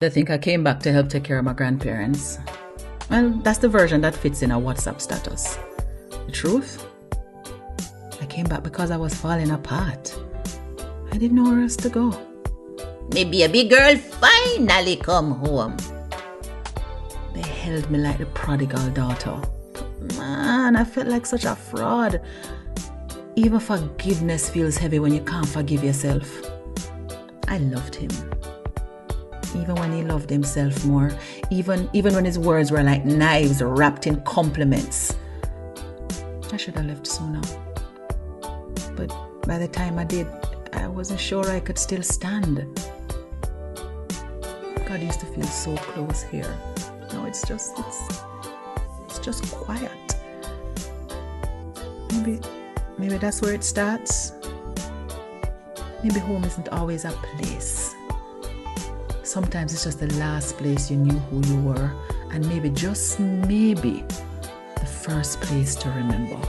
They think I came back to help take care of my grandparents. Well, that's the version that fits in a WhatsApp status. The truth? I came back because I was falling apart. I didn't know where else to go. My baby girl finally come home. They held me like the prodigal daughter. Man, I felt like such a fraud. Even forgiveness feels heavy when you can't forgive yourself. I loved him. Even when he loved himself more. Even when his words were like knives wrapped in compliments. I should have left sooner. But by the time I did, I wasn't sure I could still stand. God used to feel so close here. No, it's just quiet. Maybe that's where it starts. Maybe home isn't always a place. Sometimes it's just the last place you knew who you were, and maybe, just maybe, the first place to remember.